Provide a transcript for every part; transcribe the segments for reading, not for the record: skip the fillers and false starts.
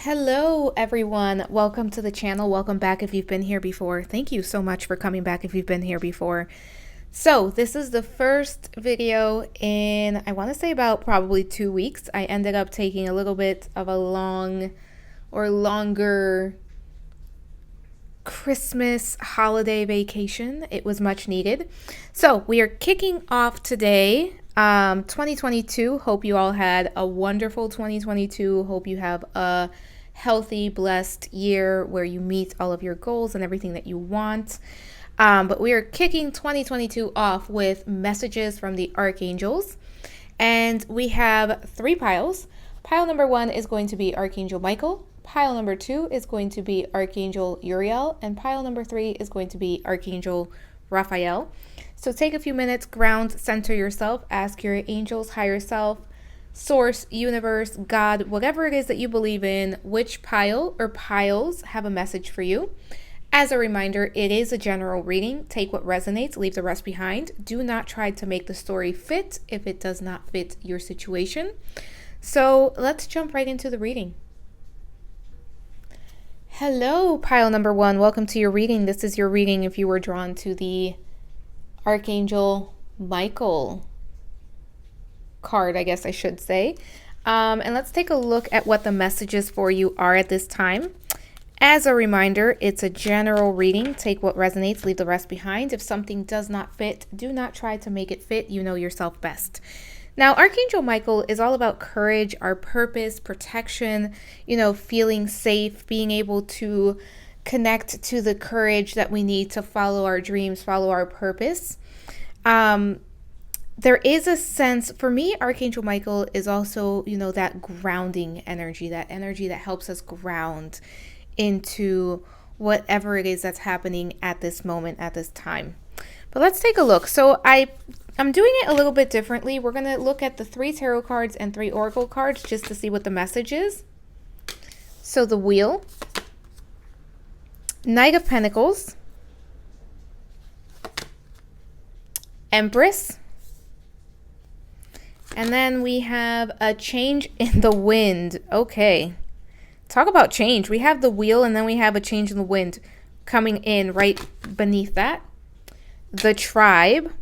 Hello everyone, welcome to the channel. Welcome back if you've been here before. Thank you so much for coming back if you've been here before. So this is the first video in, I want to say about probably 2 weeks. I ended up taking a little bit of a longer Christmas holiday vacation. It was much needed. So we are kicking off today 2022. Hope you all had a wonderful 2022. Hope you have a healthy, blessed year where you meet all of your goals and everything that you want. But we are kicking 2022 off with messages from the archangels. And we have 3 piles. Pile number 1 is going to be Archangel Michael. Pile number 2 is going to be Archangel Uriel. And pile number 3 is going to be Archangel Raphael. So take a few minutes, ground, center yourself, ask your angels, higher self, source, universe, God, whatever it is that you believe in, which pile or piles have a message for you. As a reminder, it is a general reading. Take what resonates, leave the rest behind. Do not try to make the story fit if it does not fit your situation. So let's jump right into the reading. Hello, pile number 1. Welcome to your reading. This is your reading if you were drawn to the Archangel Michael card, I guess I should say. And let's take a look at what the messages for you are at this time. As a reminder, it's a general reading. Take what resonates, leave the rest behind. If something does not fit, do not try to make it fit. You know yourself best. Now, Archangel Michael is all about courage, our purpose, protection, feeling safe, being able to connect to the courage that we need to follow our dreams, follow our purpose. There is a sense, for me, Archangel Michael is also, that grounding energy, that energy that helps us ground into whatever it is that's happening at this moment, at this time. But let's take a look. So I'm doing it a little bit differently. We're going to look at the 3 tarot cards and 3 oracle cards just to see what the message is. So the Wheel, Knight of Pentacles, Empress, and then we have a change in the wind. Okay. Talk about change. We have the Wheel and then we have a change in the wind coming in right beneath that. The Tribe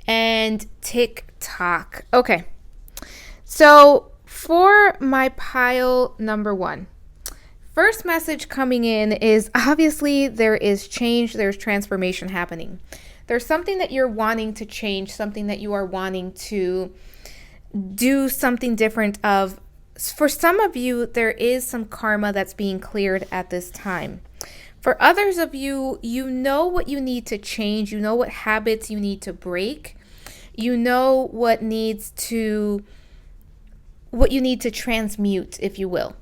and Tick-Tock. Okay. So for my pile number 1, first message coming in is obviously there is change, there's transformation happening. There's something that you're wanting to change, something that you are wanting to do something different of. For some of you, there is some karma that's being cleared at this time. For others of you, you know what you need to change. You know what habits you need to break. You know what you need to transmute, if you will.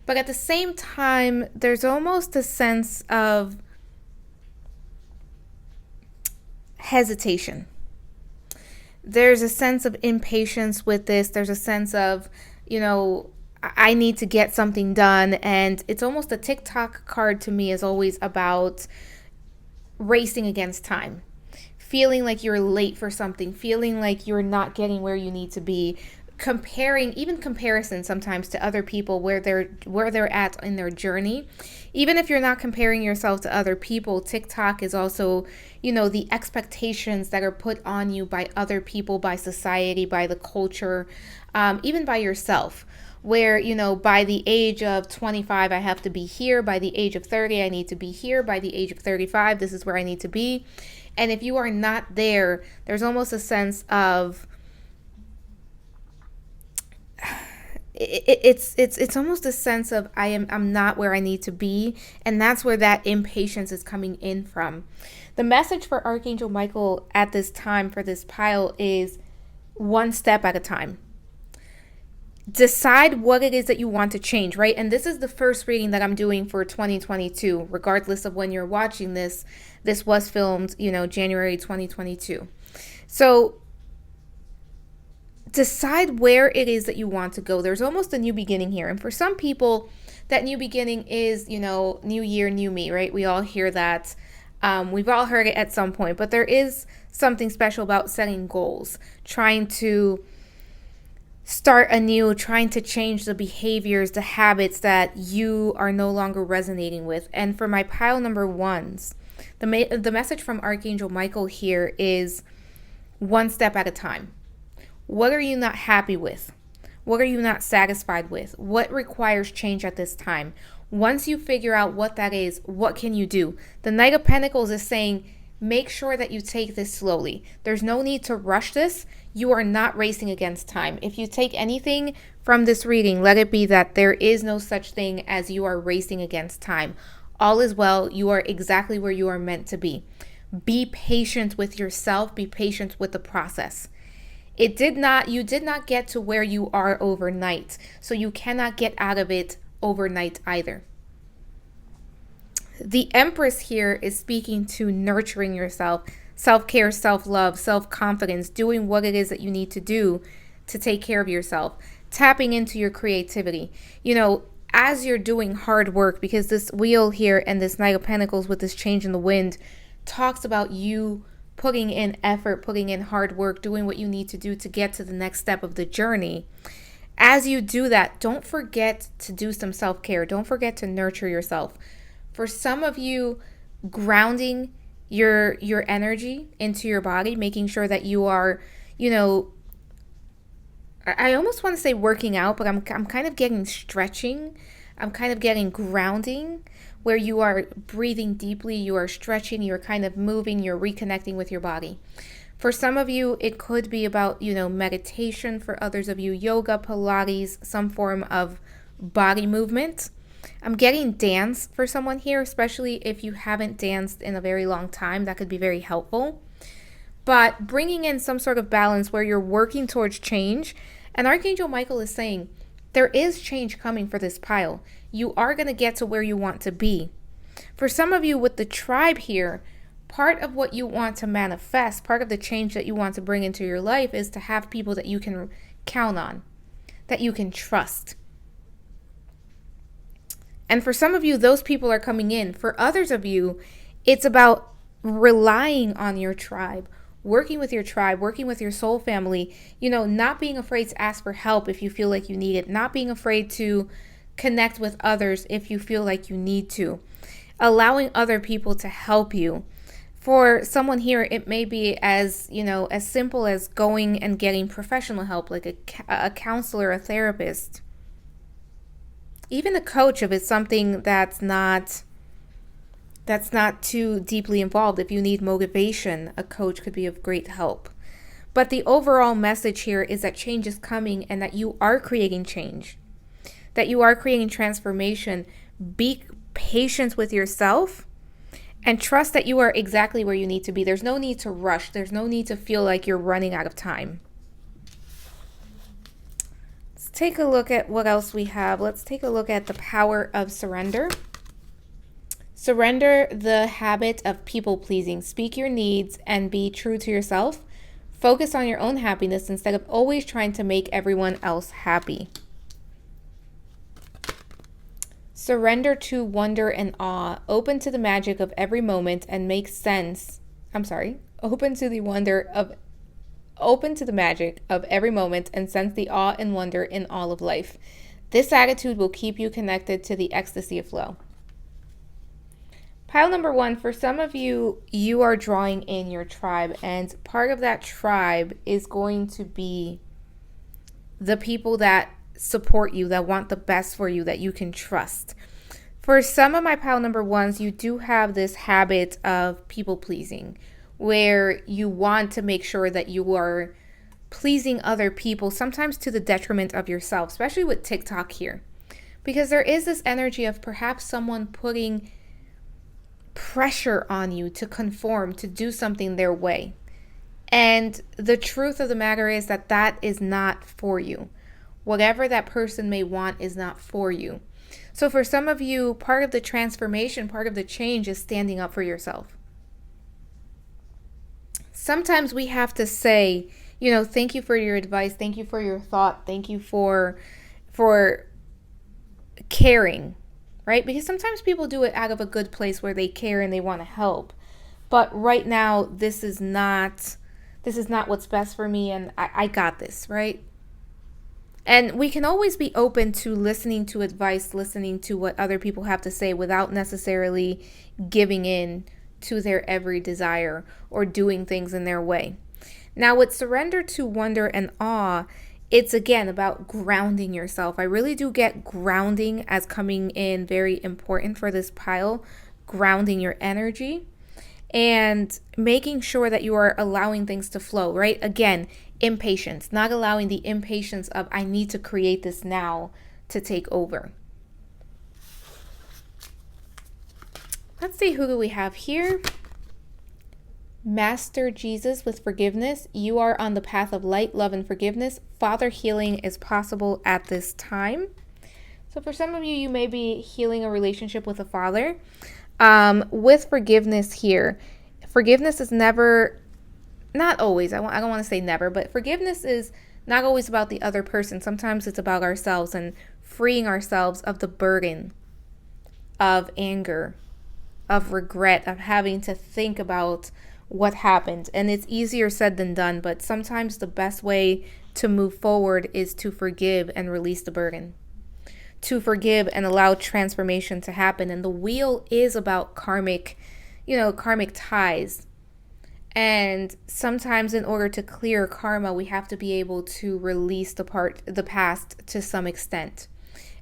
But at the same time, there's almost a sense of hesitation. There's a sense of impatience with this. There's a sense of, I need to get something done. And it's almost a Tick-Tock card to me is always about racing against time. Feeling like you're late for something. Feeling like you're not getting where you need to be. Comparison sometimes to other people where they're at in their journey. Even if you're not comparing yourself to other people, Tick-Tock is also, the expectations that are put on you by other people, by society, by the culture, even by yourself. Where, by the age of 25, I have to be here. By the age of 30, I need to be here. By the age of 35, this is where I need to be. And if you are not there, there's almost a sense of it's almost a sense of I'm not where I need to be, and that's where that impatience is coming in from. The message for Archangel Michael at this time for this pile is one step at a time. Decide what it is that you want to change, right? And this is the first reading that I'm doing for 2022, regardless of when you're watching this. This was filmed, January 2022. So decide where it is that you want to go. There's almost a new beginning here. And for some people, that new beginning is, new year, new me, right? We all hear that. We've all heard it at some point. But there is something special about setting goals, trying to start anew, trying to change the behaviors, the habits that you are no longer resonating with. And for my pile number ones, the message from Archangel Michael here is one step at a time. What are you not happy with? What are you not satisfied with? What requires change at this time? Once you figure out what that is, what can you do? The Knight of Pentacles is saying, make sure that you take this slowly. There's no need to rush this. You are not racing against time. If you take anything from this reading, let it be that there is no such thing as you are racing against time. All is well. You are exactly where you are meant to be. Be patient with yourself. Be patient with the process. You did not get to where you are overnight, so you cannot get out of it overnight either. The Empress here is speaking to nurturing yourself, self-care, self-love, self-confidence, doing what it is that you need to do to take care of yourself, tapping into your creativity. As you're doing hard work, because this wheel here and this Knight of Pentacles with this change in the wind talks about you putting in effort, putting in hard work, doing what you need to do to get to the next step of the journey. As you do that, don't forget to do some self-care. Don't forget to nurture yourself. For some of you, grounding your energy into your body, making sure that you are, I almost want to say working out, but I'm kind of getting stretching. I'm kind of getting grounding, where you are breathing deeply, you are stretching, you're kind of moving, you're reconnecting with your body. For some of you, it could be about, meditation. For others of you, yoga, Pilates, some form of body movement. I'm getting dance for someone here, especially if you haven't danced in a very long time. That could be very helpful. But bringing in some sort of balance where you're working towards change. And Archangel Michael is saying, there is change coming for this pile. You are going to get to where you want to be. For some of you with the tribe here, part of what you want to manifest, part of the change that you want to bring into your life is to have people that you can count on, that you can trust. And for some of you, those people are coming in. For others of you, it's about relying on your tribe, working with your tribe, working with your soul family, not being afraid to ask for help if you feel like you need it, not being afraid to connect with others if you feel like you need to, allowing other people to help you. For someone here, it may be as simple as going and getting professional help, like a counselor, a therapist, even a coach if it's something that's not too deeply involved. If you need motivation, a coach could be of great help. But the overall message here is that change is coming and that you are creating change, that you are creating transformation. Be patient with yourself and trust that you are exactly where you need to be. There's no need to rush. There's no need to feel like you're running out of time. Let's take a look at what else we have. Let's take a look at the power of surrender. Surrender the habit of people-pleasing. Speak your needs and be true to yourself. Focus on your own happiness instead of always trying to make everyone else happy. Surrender to wonder and awe. Open to the magic of every moment and make sense. Open to the magic of every moment and sense the awe and wonder in all of life. This attitude will keep you connected to the ecstasy of flow. Pile number one, for some of you, you are drawing in your tribe, and part of that tribe is going to be the people that support you, that want the best for you, that you can trust. For some of my pile number ones, you do have this habit of people pleasing, where you want to make sure that you are pleasing other people, sometimes to the detriment of yourself, especially with TikTok here. Because there is this energy of perhaps someone putting pressure on you to conform, to do something their way. And the truth of the matter is that that is not for you. Whatever that person may want is not for you. So for some of you, part of the transformation, part of the change is standing up for yourself. Sometimes we have to say, thank you for your advice, thank you for your thought, thank you for caring, right? Because sometimes people do it out of a good place where they care and they want to help. But right now, this is not what's best for me, and I got this, right? And we can always be open to listening to advice, listening to what other people have to say without necessarily giving in to their every desire or doing things in their way. Now, with surrender to wonder and awe, it's again about grounding yourself. I really do get grounding as coming in very important for this pile, grounding your energy and making sure that you are allowing things to flow, right? Again, impatience, not allowing the impatience of I need to create this now to take over. Let's see, who do we have here? Master Jesus with forgiveness. You are on the path of light, love, and forgiveness. Father healing is possible at this time. So for some of you, you may be healing a relationship with a father. With forgiveness here, forgiveness is never, not always, I don't want to say never, but forgiveness is not always about the other person. Sometimes it's about ourselves and freeing ourselves of the burden of anger, of regret, of having to think about what happened. And it's easier said than done, but sometimes the best way to move forward is to forgive and release the burden. To forgive and allow transformation to happen. And the wheel is about karmic ties. And sometimes in order to clear karma, we have to be able to release the past to some extent.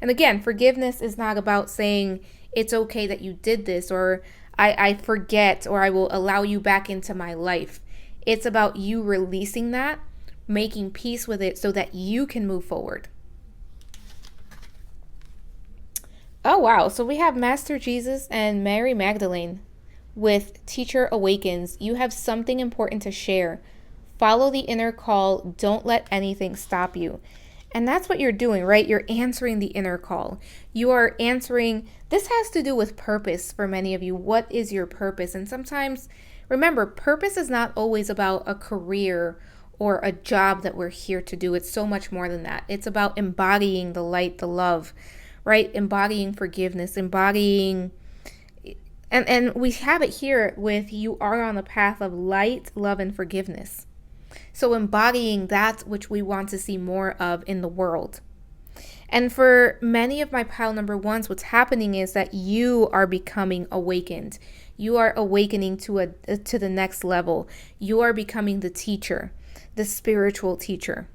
And again, forgiveness is not about saying it's okay that you did this, or I forget, or I will allow you back into my life. It's about you releasing that, making peace with it so that you can move forward. Oh, wow. So we have Master Jesus and Mary Magdalene with Teacher Awakens. You have something important to share. Follow the inner call. Don't let anything stop you. And that's what you're doing, right? You're answering the inner call. You are answering. This has to do with purpose for many of you. What is your purpose? And sometimes, remember, purpose is not always about a career or a job that we're here to do. It's so much more than that. It's about embodying the light, the love, right? Embodying forgiveness, embodying, and we have it here with you are on the path of light, love, and forgiveness. So embodying that which we want to see more of in the world. And for many of my pile number ones, what's happening is that you are becoming awakened. You are awakening to the next level. You are becoming the teacher, the spiritual teacher.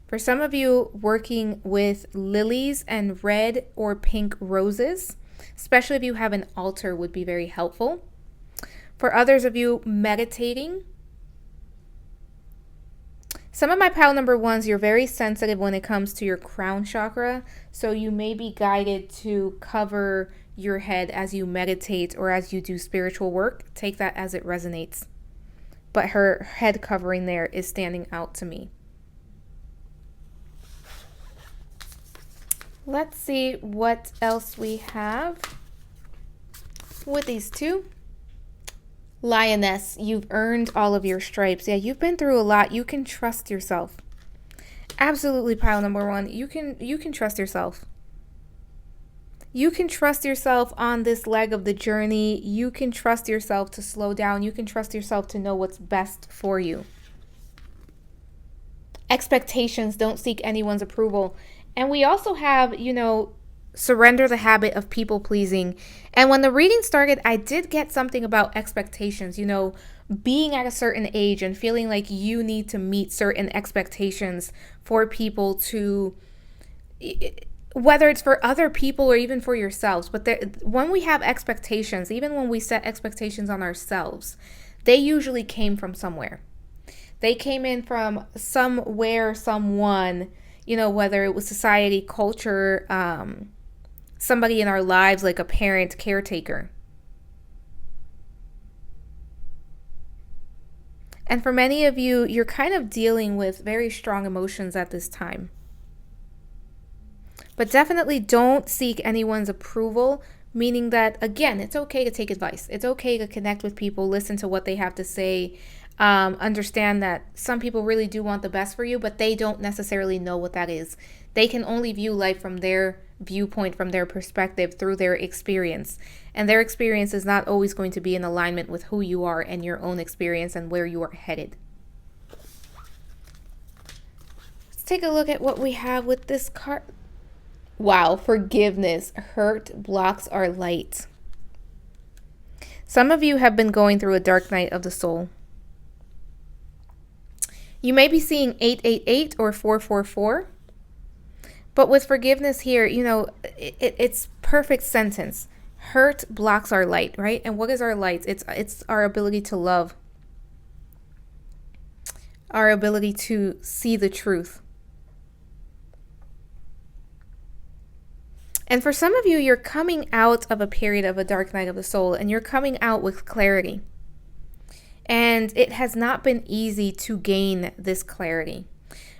For some of you, working with lilies and red or pink roses, especially if you have an altar, would be very helpful. For others of you, meditating. Some of my pile number ones, you're very sensitive when it comes to your crown chakra, so you may be guided to cover your head as you meditate or as you do spiritual work. Take that as it resonates. But her head covering there is standing out to me. Let's see what else we have with these two. Lioness, you've earned all of your stripes. Yeah, you've been through a lot. You can trust yourself. Absolutely, pile number one. You can trust yourself. You can trust yourself on this leg of the journey. You can trust yourself to slow down. You can trust yourself to know what's best for you. Expectations, don't seek anyone's approval. And we also have, surrender the habit of people pleasing. And when the reading started, I did get something about expectations, being at a certain age and feeling like you need to meet certain expectations for people to, whether it's for other people or even for yourselves. But when we have expectations, even when we set expectations on ourselves, they usually came from somewhere. They came in from somewhere, someone, whether it was society, culture, somebody in our lives, like a parent, caretaker. And for many of you, you're kind of dealing with very strong emotions at this time. But definitely don't seek anyone's approval, meaning that, again, it's okay to take advice. It's okay to connect with people, listen to what they have to say. Understand that some people really do want the best for you, but they don't necessarily know what that is. They can only view life from their viewpoint, from their perspective, through their experience. And their experience is not always going to be in alignment with who you are and your own experience and where you are headed. take a look at what we have with this card. Wow, forgiveness. Hurt blocks our light. Some of you have been going through a dark night of the soul. You may be seeing 888 or 444. But with forgiveness here, you know, it's perfect sentence. Hurt blocks our light, right? And what is our light? It's our ability to love. Our ability to see the truth. And for some of you, you're coming out of a period of a dark night of the soul, and you're coming out with clarity. And it has not been easy to gain this clarity.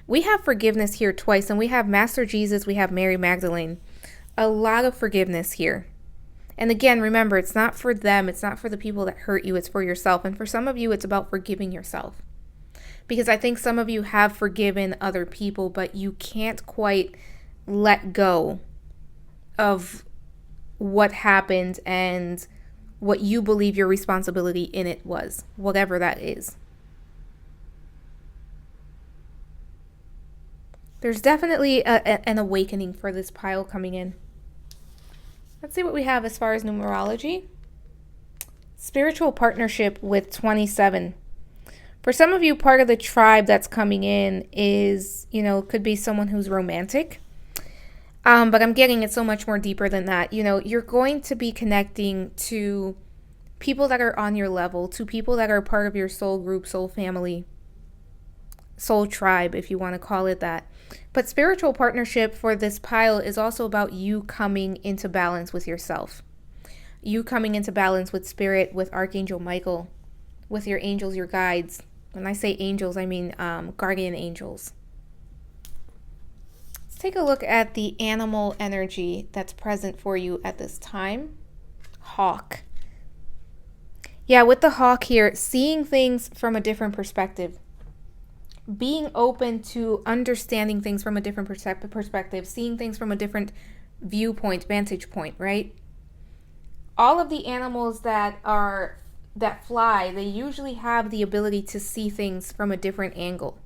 We have forgiveness here twice, and we have Master Jesus, we have Mary Magdalene. A lot of forgiveness here. And again, remember, it's not for them, it's not for the people that hurt you, it's for yourself. And for some of you, it's about forgiving yourself. Because I think some of you have forgiven other people, but you can't quite let go of what happened and what you believe your responsibility in it was, whatever that is. There's definitely an awakening for this pile coming in. Let's see what we have as far as numerology. Spiritual partnership with 27. For some of you, part of the tribe that's coming in is, you know, could be someone who's romantic. But I'm getting it so much more deeper than that. You know, you're going to be connecting to people that are on your level, to people that are part of your soul group, soul family, soul tribe, if you want to call it that. But spiritual partnership for this pile is also about you coming into balance with yourself. You coming into balance with spirit, with Archangel Michael, with your angels, your guides. When I say angels, I mean guardian angels. Let's take a look at the animal energy that's present for you at this time. Hawk. Yeah, with the hawk here, seeing things from a different perspective. Being open to understanding things from a different perspective, seeing things from a different viewpoint, vantage point, right? All of the animals that fly, they usually have the ability to see things from a different angle.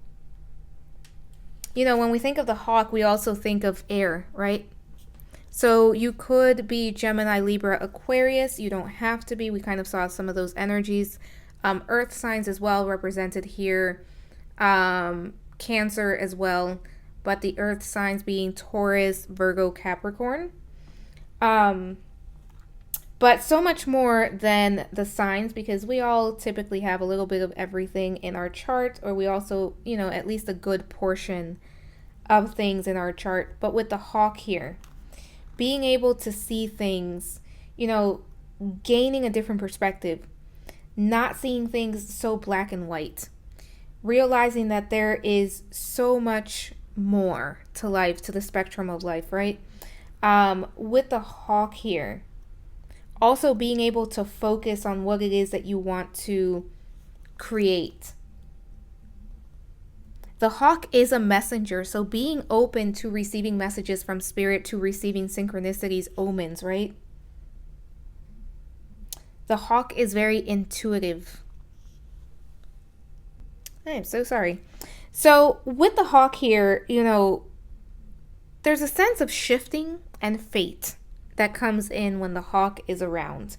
You know, when we think of the hawk, we also think of air, right? So you could be Gemini, Libra, Aquarius. You don't have to be. We kind of saw some of those energies. Earth signs as well represented here. Cancer as well. But the earth signs being Taurus, Virgo, Capricorn. But so much more than the signs, because we all typically have a little bit of everything in our chart, or we also, you know, at least a good portion of things in our chart. But with the hawk here, being able to see things, you know, gaining a different perspective, not seeing things so black and white, realizing that there is so much more to life, to the spectrum of life, right? With the hawk here, also being able to focus on what it is that you want to create. The hawk is a messenger, so being open to receiving messages from spirit, to receiving synchronicities, omens, right? The hawk is very intuitive. I am so sorry. So with the hawk here, you know, there's a sense of shifting and fate that comes in when the hawk is around.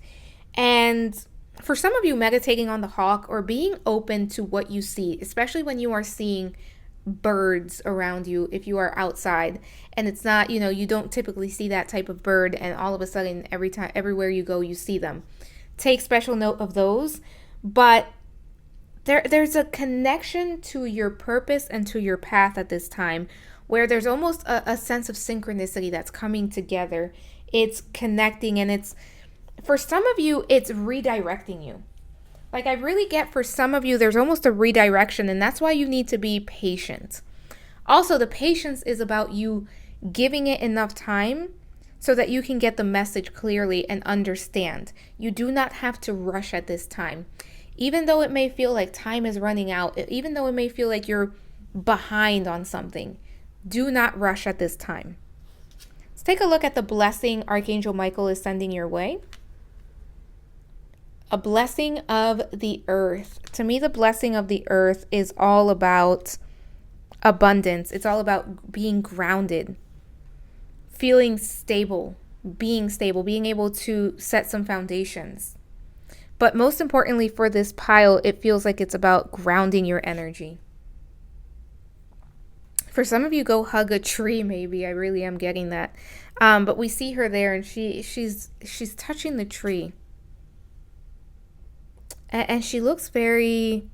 And for some of you, meditating on the hawk or being open to what you see, especially when you are seeing birds around you, if you are outside and it's not, you know, you don't typically see that type of bird, and all of a sudden everywhere you go you see them. Take special note of those. But there's a connection to your purpose and to your path at this time, where there's almost a sense of synchronicity that's coming together. It's connecting, and it's, for some of you, it's redirecting you. Like, I really get, for some of you, there's almost a redirection, and that's why you need to be patient. Also, the patience is about you giving it enough time so that you can get the message clearly and understand. You do not have to rush at this time. Even though it may feel like time is running out, even though it may feel like you're behind on something, do not rush at this time. Let's take a look at the blessing Archangel Michael is sending your way. A blessing of the earth. To me, the blessing of the earth is all about abundance. It's all about being grounded, feeling stable, being able to set some foundations. But most importantly for this pile, it feels like it's about grounding your energy. For some of you, go hug a tree, maybe. I really am getting that. But we see her there, and she's touching the tree. And she looks very,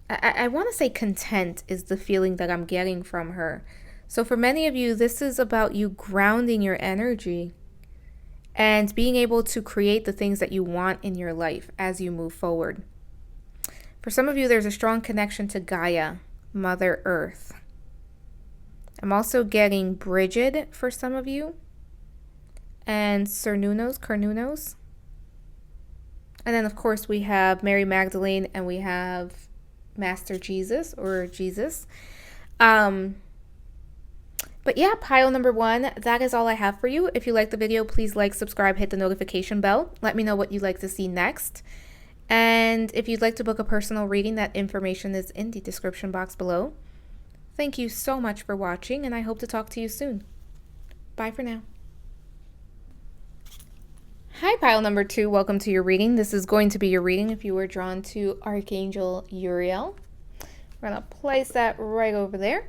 I want to say content is the feeling that I'm getting from her. So for many of you, this is about you grounding your energy and being able to create the things that you want in your life as you move forward. For some of you, there's a strong connection to Gaia, Mother Earth. I'm also getting Brigid for some of you, and Carnunos. And then, of course, we have Mary Magdalene, and we have Master Jesus, or Jesus. But yeah, pile number 1, that is all I have for you. If you like the video, please like, subscribe, hit the notification bell. Let me know what you'd like to see next. And if you'd like to book a personal reading, that information is in the description box below. Thank you so much for watching, and I hope to talk to you soon. Bye for now. Hi, pile number 2. Welcome to your reading. This is going to be your reading if you were drawn to Archangel Uriel. We're going to place that right over there.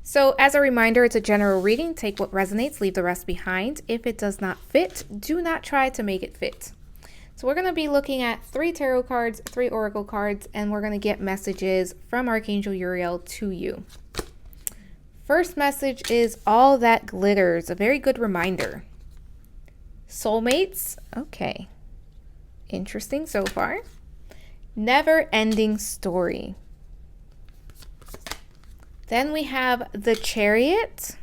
So as a reminder, it's a general reading. Take what resonates, leave the rest behind. If it does not fit, do not try to make it fit. So we're going to be looking at 3 tarot cards, 3 oracle cards, and we're going to get messages from Archangel Uriel to you. First message is all that glitters. A very good reminder. Soulmates. Okay. Interesting so far. Never-ending story. Then we have the Chariot.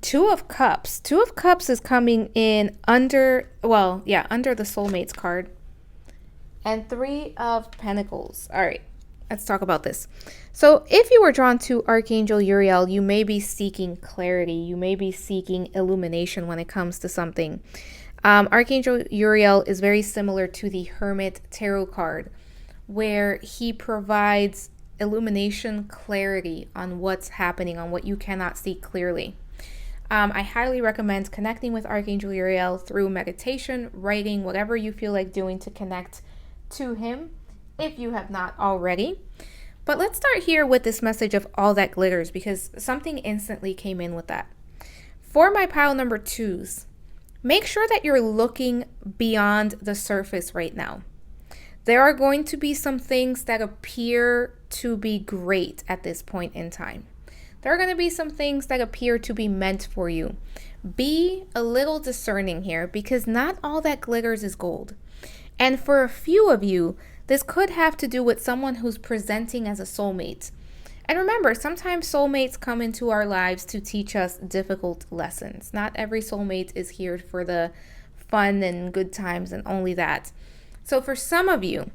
2 of Cups. 2 of Cups is coming in under the Soulmates card. And 3 of Pentacles. All right, let's talk about this. So if you were drawn to Archangel Uriel, you may be seeking clarity. You may be seeking illumination when it comes to something. Archangel Uriel is very similar to the Hermit Tarot card, where he provides illumination, clarity on what's happening, on what you cannot see clearly. I highly recommend connecting with Archangel Uriel through meditation, writing, whatever you feel like doing to connect to him if you have not already. But let's start here with this message of all that glitters, because something instantly came in with that. For my pile number 2s, make sure that you're looking beyond the surface right now. There are going to be some things that appear to be great at this point in time. There are going to be some things that appear to be meant for you. Be a little discerning here, because not all that glitters is gold. And for a few of you, this could have to do with someone who's presenting as a soulmate. And remember, sometimes soulmates come into our lives to teach us difficult lessons. Not every soulmate is here for the fun and good times and only that. So for some of you,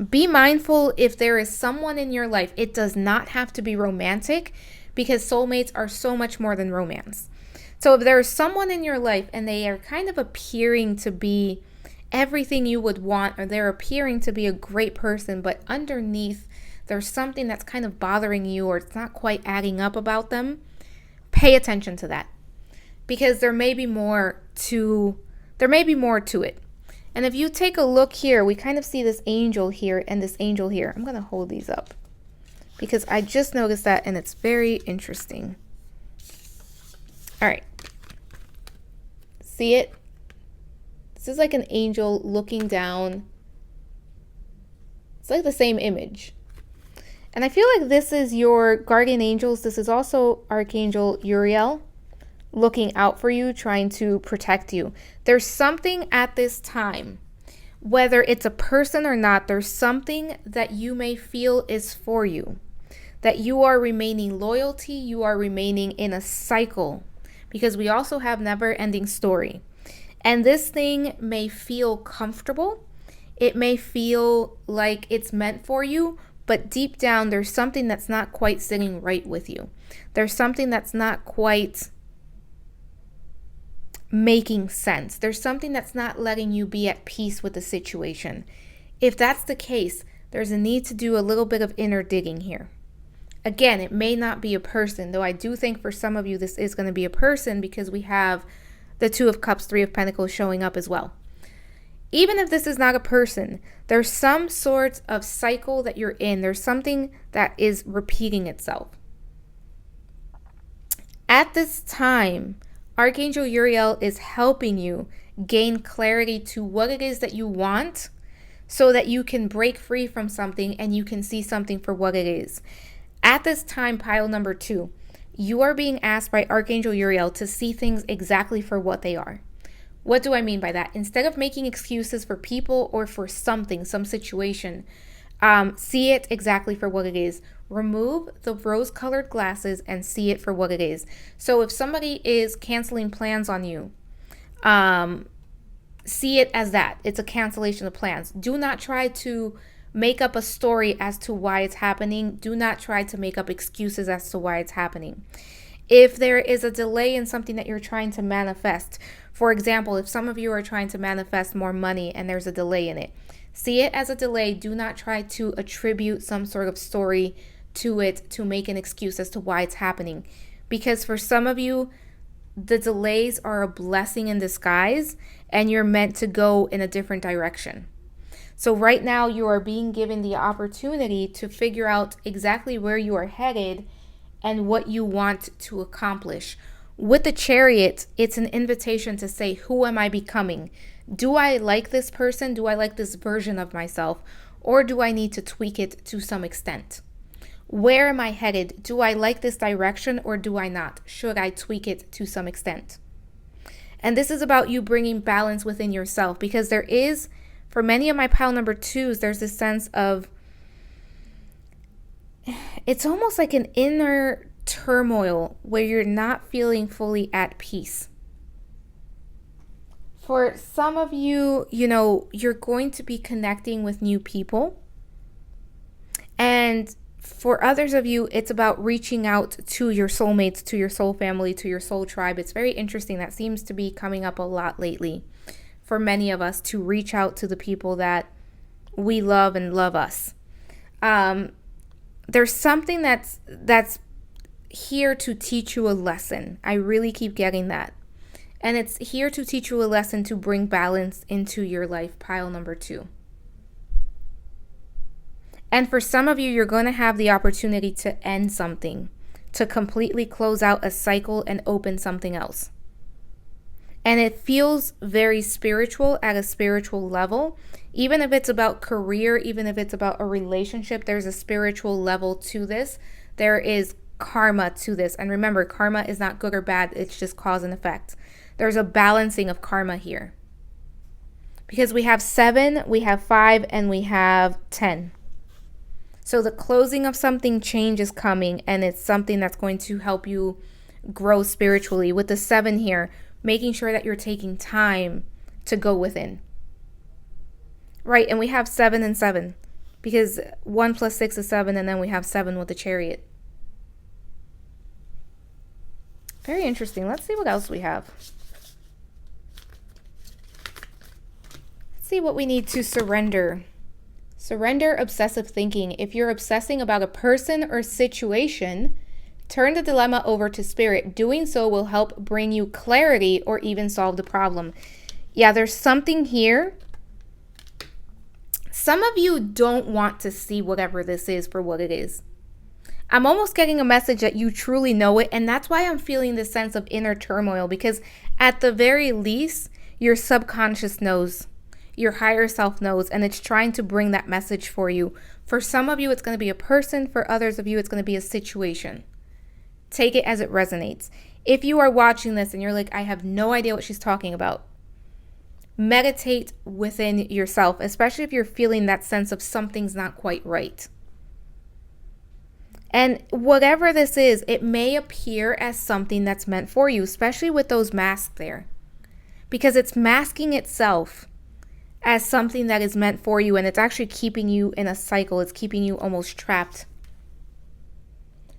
be mindful if there is someone in your life. It does not have to be romantic, because soulmates are so much more than romance. So if there is someone in your life and they are kind of appearing to be everything you would want, or they're appearing to be a great person, but underneath there's something that's kind of bothering you, or it's not quite adding up about them, pay attention to that, because there may be more to it. And if you take a look here, we kind of see this angel here and this angel here. I'm going to hold these up because I just noticed that, and it's very interesting. All right. See it? This is like an angel looking down. It's like the same image. And I feel like this is your guardian angels. This is also Archangel Uriel looking out for you, trying to protect you. There's something at this time, whether it's a person or not, there's something that you may feel is for you, that you are remaining loyalty, you are remaining in a cycle, because we also have never-ending story. And this thing may feel comfortable. It may feel like it's meant for you, but deep down, there's something that's not quite sitting right with you. There's something that's not quite making sense. There's something that's not letting you be at peace with the situation. If that's the case, There's a need to do a little bit of inner digging here. Again, it may not be a person, though I do think for some of you this is going to be a person because we have the Two of Cups, Three of Pentacles showing up as well. Even if this is not a person, there's some sort of cycle that you're in. There's something that is repeating itself. At this time, Archangel Uriel is helping you gain clarity to what it is that you want so that you can break free from something and you can see something for what it is. At this time, pile number 2, you are being asked by Archangel Uriel to see things exactly for what they are. What do I mean by that? Instead of making excuses for people or for something, some situation, see it exactly for what it is. Remove the rose-colored glasses and see it for what it is. So if somebody is canceling plans on you, see it as that. It's a cancellation of plans. Do not try to make up a story as to why it's happening. Do not try to make up excuses as to why it's happening. If there is a delay in something that you're trying to manifest, for example, if some of you are trying to manifest more money and there's a delay in it, see it as a delay. Do not try to attribute some sort of story to it to make an excuse as to why it's happening. Because for some of you, the delays are a blessing in disguise and you're meant to go in a different direction. So right now you are being given the opportunity to figure out exactly where you are headed and what you want to accomplish. With the Chariot, it's an invitation to say, who am I becoming? Do I like this person? Do I like this version of myself? Or do I need to tweak it to some extent? Where am I headed? Do I like this direction or do I not? Should I tweak it to some extent? And this is about you bringing balance within yourself, because there is, for many of my pile number 2s, there's this sense of, it's almost like an inner turmoil where you're not feeling fully at peace. For some of you, you're going to be connecting with new people. And for others of you, it's about reaching out to your soulmates, to your soul family, to your soul tribe. It's very interesting. That seems to be coming up a lot lately for many of us, to reach out to the people that we love and love us. There's something that's here to teach you a lesson. I really keep getting that. And it's here to teach you a lesson to bring balance into your life, pile number 2. And for some of you, you're going to have the opportunity to end something, to completely close out a cycle and open something else. And it feels very spiritual at a spiritual level. Even if it's about career, even if it's about a relationship, there's a spiritual level to this. There is karma to this. And remember, karma is not good or bad. It's just cause and effect. There's a balancing of karma here. Because we have 7, we have 5, and we have 10. So the closing of something, change is coming, and it's something that's going to help you grow spiritually. With the 7 here, making sure that you're taking time to go within. Right, and we have 7 and 7, because 1 plus 6 is 7, and then we have 7 with the Chariot. Very interesting. Let's see what else we have. Let's see what we need to surrender. Surrender obsessive thinking. If you're obsessing about a person or situation, turn the dilemma over to spirit. Doing so will help bring you clarity or even solve the problem. Yeah, there's something here. Some of you don't want to see whatever this is for what it is. I'm almost getting a message that you truly know it, and that's why I'm feeling this sense of inner turmoil, because at the very least, your subconscious knows. Your higher self knows, and it's trying to bring that message for you. For some of you, it's going to be a person. For others of you, it's going to be a situation. Take it as it resonates. If you are watching this and you're like, I have no idea what she's talking about, meditate within yourself, especially if you're feeling that sense of something's not quite right. And whatever this is, it may appear as something that's meant for you, especially with those masks there, because it's masking itself as something that is meant for you, and it's actually keeping you in a cycle. It's keeping you almost trapped.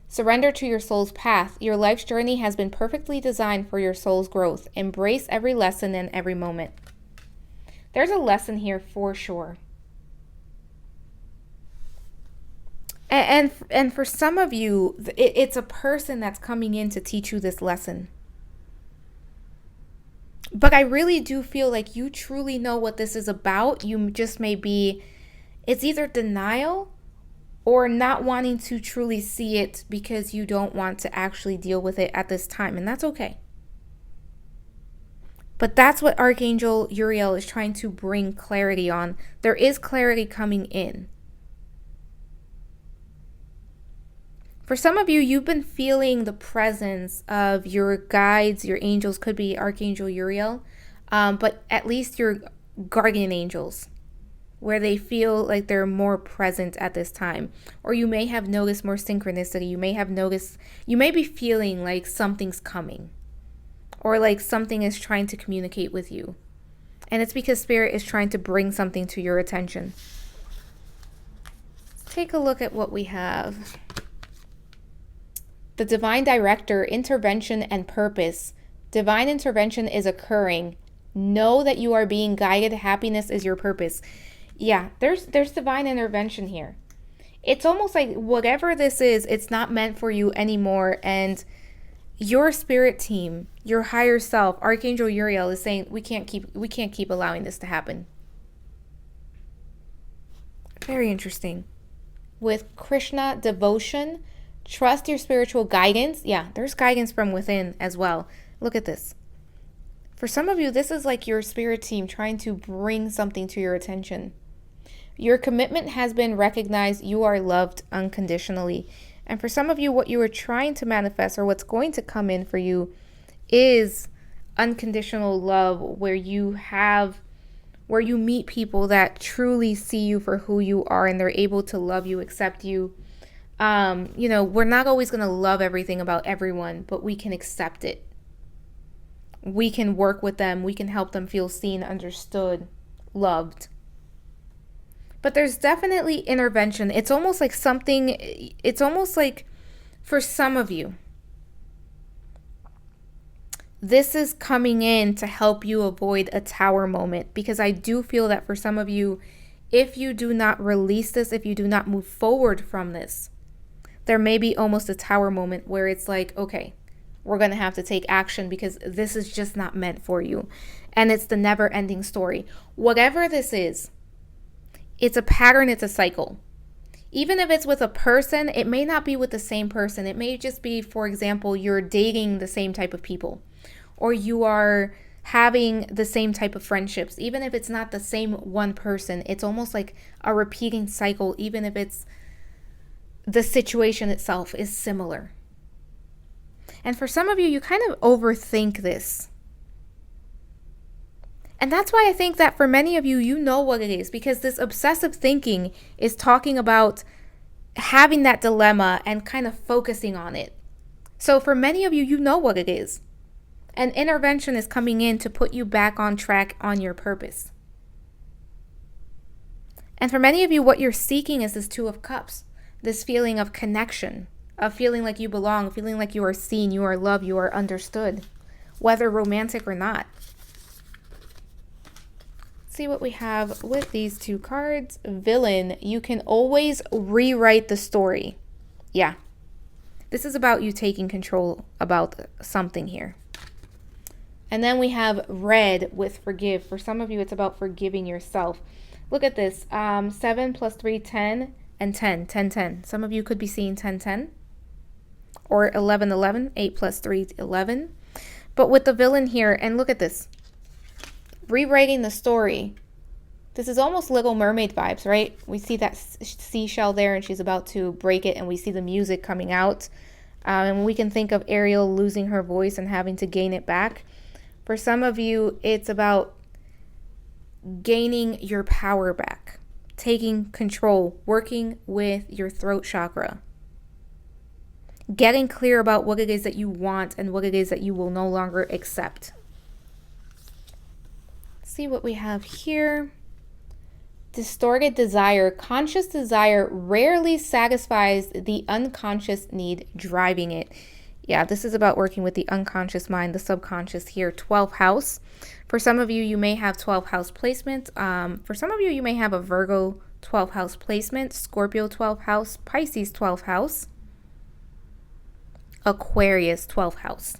Surrender to your soul's path. Your life's journey has been perfectly designed for your soul's growth. Embrace every lesson and every moment. There's a lesson here for sure. And for some of you, it's a person that's coming in to teach you this lesson. But I really do feel like you truly know what this is about. You just may be, it's either denial or not wanting to truly see it because you don't want to actually deal with it at this time. And that's okay. But that's what Archangel Uriel is trying to bring clarity on. There is clarity coming in. For some of you, you've been feeling the presence of your guides, your angels, could be Archangel Uriel, but at least your guardian angels, where they feel like they're more present at this time. Or you may have noticed more synchronicity. You may be feeling like something's coming, or like something is trying to communicate with you. And it's because Spirit is trying to bring something to your attention. Let's take a look at what we have. The divine director, intervention and purpose. Divine intervention is occurring. Know that you are being guided. Happiness is your purpose. Yeah, there's divine intervention here. It's almost like whatever this is, it's not meant for you anymore. And your spirit team, your higher self, Archangel Uriel, is saying we can't keep allowing this to happen. Very interesting. With Krishna devotion, trust your spiritual guidance. Yeah, there's guidance from within as well. Look at this. For some of you, this is like your spirit team trying to bring something to your attention. Your commitment has been recognized. You are loved unconditionally. And for some of you, what you are trying to manifest, or what's going to come in for you, is unconditional love, where you meet people that truly see you for who you are, and they're able to love you, accept you. We're not always going to love everything about everyone, but we can accept it. We can work with them. We can help them feel seen, understood, loved. But there's definitely intervention. It's almost like for some of you, this is coming in to help you avoid a tower moment, because I do feel that for some of you, if you do not release this, if you do not move forward from this, there may be almost a tower moment where it's like, okay, we're going to have to take action because this is just not meant for you. And it's the never-ending story. Whatever this is, it's a pattern, it's a cycle. Even if it's with a person, it may not be with the same person. It may just be, for example, you're dating the same type of people, or you are having the same type of friendships. Even if it's not the same one person, it's almost like a repeating cycle, even if it's the situation itself is similar. And for some of you, you kind of overthink this. And that's why I think that for many of you, you know what it is, because this obsessive thinking is talking about having that dilemma and kind of focusing on it. So for many of you, you know what it is. And intervention is coming in to put you back on track on your purpose. And for many of you, what you're seeking is this Two of Cups, this feeling of connection, of feeling like you belong, feeling like you are seen, you are loved, you are understood, whether romantic or not. See what we have with these two cards. Villain, you can always rewrite the story. Yeah, this is about you taking control about something here. And then we have red with forgive. For some of you, it's about forgiving yourself. Look at this. 7 plus 3, 10, and 10. 10, 10. Some of you could be seeing 10, 10. Or 11, 11. 8 plus 3, 11. But with the villain here, and look at this. Rewriting the story. This is almost Little Mermaid vibes, right? We see that seashell there, and she's about to break it, and we see the music coming out. And we can think of Ariel losing her voice and having to gain it back. For some of you, it's about gaining your power back, taking control, working with your throat chakra, getting clear about what it is that you want and what it is that you will no longer accept. See what we have here. Distorted desire. Conscious desire rarely satisfies the unconscious need driving it. Yeah, this is about working with the unconscious mind, the subconscious here. 12th house. For some of you, you may have 12th house placement. For some of you, you may have a Virgo 12th house placement, Scorpio 12th house, Pisces 12th house, Aquarius 12th house.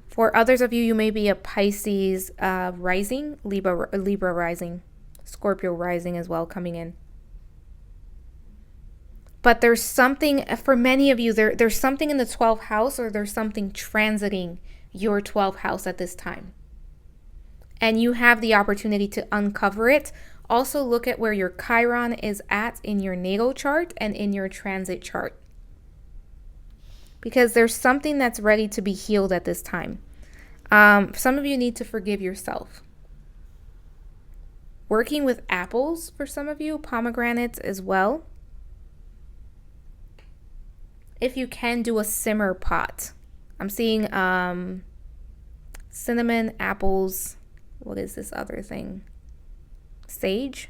For others of you, you may be a Pisces rising, Libra rising, Scorpio rising as well coming in. But there's something, for many of you, there's something in the 12th house, or there's something transiting your 12th house at this time. And you have the opportunity to uncover it. Also look at where your Chiron is at in your natal chart and in your transit chart. Because there's something that's ready to be healed at this time. Some of you need to forgive yourself. Working with apples for some of you, pomegranates as well. If you can, do a simmer pot. I'm seeing cinnamon, apples. What is this other thing? Sage.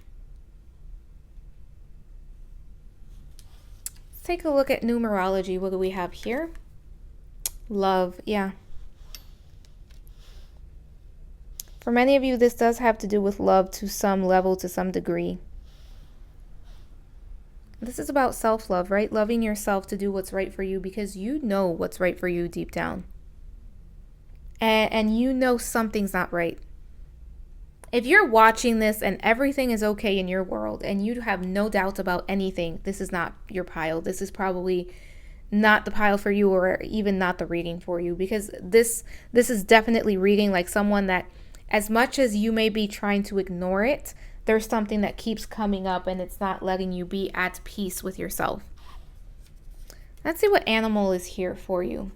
Let's take a look at numerology. What do we have here? Love, yeah. For many of you, this does have to do with love to some level, to some degree. This is about self-love, right? Loving yourself to do what's right for you, because you know what's right for you deep down. And you know something's not right. If you're watching this and everything is okay in your world and you have no doubts about anything, this is not your pile. This is probably not the pile for you, or even not the reading for you, because this is definitely reading like someone that, as much as you may be trying to ignore it, there's something that keeps coming up and it's not letting you be at peace with yourself. Let's see what animal is here for you.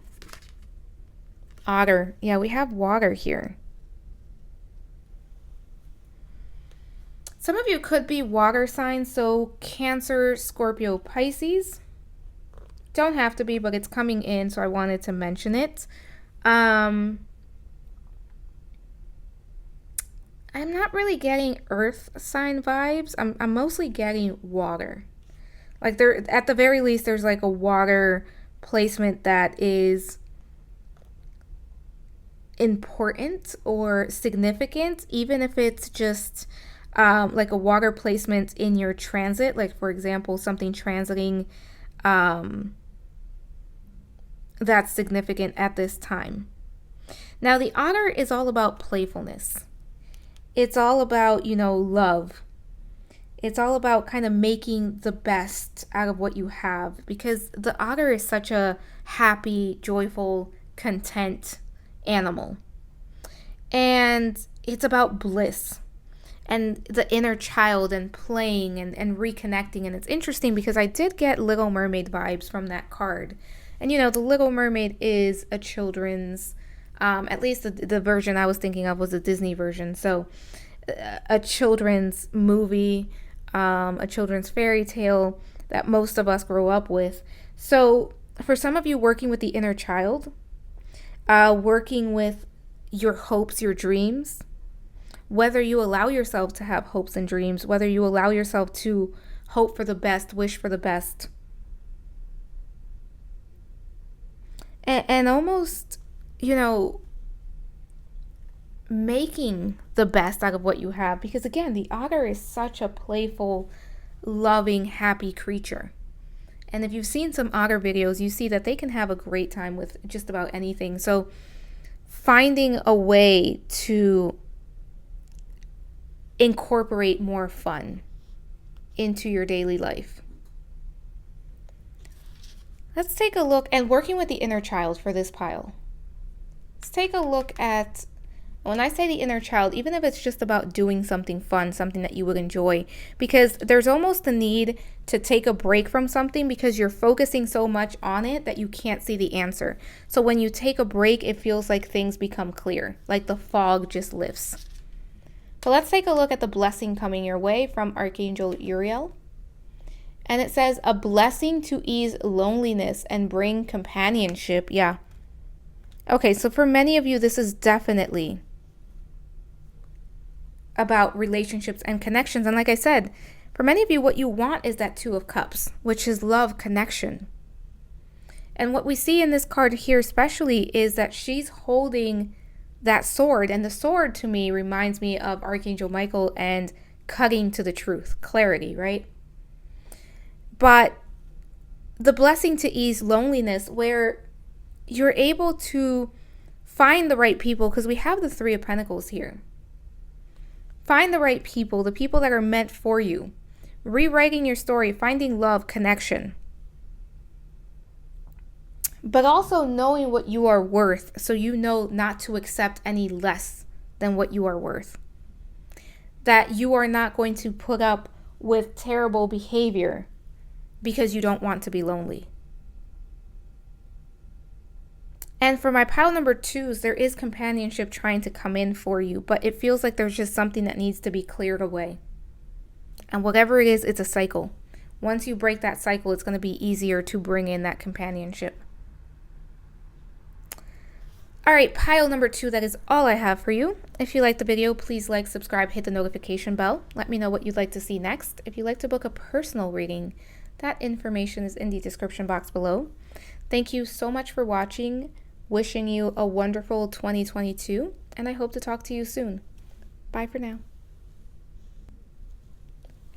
Otter. Yeah, we have water here. Some of you could be water signs, so Cancer, Scorpio, Pisces. Don't have to be, but it's coming in, so I wanted to mention it. I'm not really getting earth sign vibes. I'm mostly getting water. Like, there, at the very least, there's like a water placement that is important or significant, even if it's just like a water placement in your transit. Like, for example, something transiting that's significant at this time. Now, the otter is all about playfulness. It's all about, love. It's all about kind of making the best out of what you have, because the otter is such a happy, joyful, content animal. And it's about bliss and the inner child and playing and reconnecting. And it's interesting because I did get Little Mermaid vibes from that card. And the Little Mermaid is a children's, at least the version I was thinking of was a Disney version. So a children's movie, a children's fairy tale that most of us grow up with. So for some of you, working with the inner child, working with your hopes, your dreams, whether you allow yourself to have hopes and dreams, whether you allow yourself to hope for the best, wish for the best, and almost, making the best out of what you have. Because again, the otter is such a playful, loving, happy creature. And if you've seen some otter videos, you see that they can have a great time with just about anything. So finding a way to incorporate more fun into your daily life. Let's take a look, and working with the inner child for this pile. Let's take a look at, when I say the inner child, even if it's just about doing something fun, something that you would enjoy, because there's almost a need to take a break from something because you're focusing so much on it that you can't see the answer. So when you take a break, it feels like things become clear, like the fog just lifts. So let's take a look at the blessing coming your way from Archangel Uriel. And it says, a blessing to ease loneliness and bring companionship. Yeah. Okay, so for many of you, this is definitely about relationships and connections. And like I said, for many of you, what you want is that Two of Cups, which is love, connection. And what we see in this card here especially is that she's holding that sword. And the sword to me reminds me of Archangel Michael and cutting to the truth, clarity, right? But the blessing to ease loneliness, where you're able to find the right people, because we have the Three of Pentacles here. Find the right people, the people that are meant for you. Rewriting your story, finding love, connection. But also knowing what you are worth, so you know not to accept any less than what you are worth. That you are not going to put up with terrible behavior because you don't want to be lonely. And for my pile number 2s, there is companionship trying to come in for you, but it feels like there's just something that needs to be cleared away. And whatever it is, it's a cycle. Once you break that cycle, it's going to be easier to bring in that companionship. All right, pile number 2, that is all I have for you. If you liked the video, please like, subscribe, hit the notification bell. Let me know what you'd like to see next. If you'd like to book a personal reading, that information is in the description box below. Thank you so much for watching. Wishing you a wonderful 2022, and I hope to talk to you soon. Bye for now.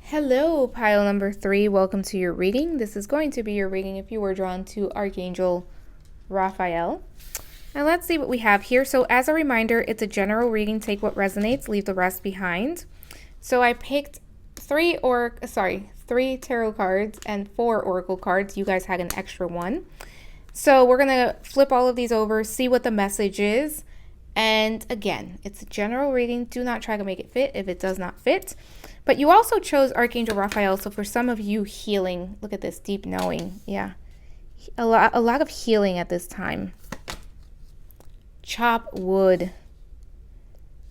Hello, pile number 3. Welcome to your reading. This is going to be your reading if you were drawn to Archangel Raphael. And let's see what we have here. So as a reminder, it's a general reading. Take what resonates, leave the rest behind. So I picked 3 tarot cards and 4 oracle cards. You guys had an extra one. So we're going to flip all of these over, see what the message is. And again, it's a general reading. Do not try to make it fit if it does not fit. But you also chose Archangel Raphael. So for some of you, healing. Look at this, deep knowing. Yeah. A lot of healing at this time. Chop wood.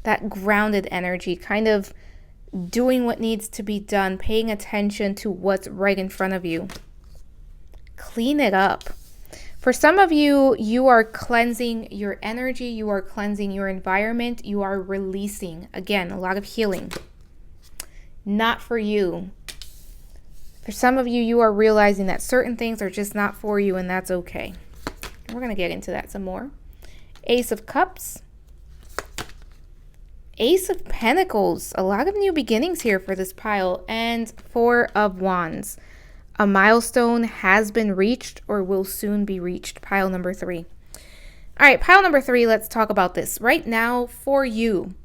That grounded energy. Kind of doing what needs to be done. Paying attention to what's right in front of you. Clean it up. For some of you, you are cleansing your energy, you are cleansing your environment, you are releasing. Again, a lot of healing. Not for you. For some of you, you are realizing that certain things are just not for you, and that's okay. We're going to get into that some more. Ace of Cups. Ace of Pentacles. A lot of new beginnings here for this pile. And 4 of Wands. A milestone has been reached or will soon be reached. Pile number 3. All right, pile number 3, let's talk about this. Right now, for you,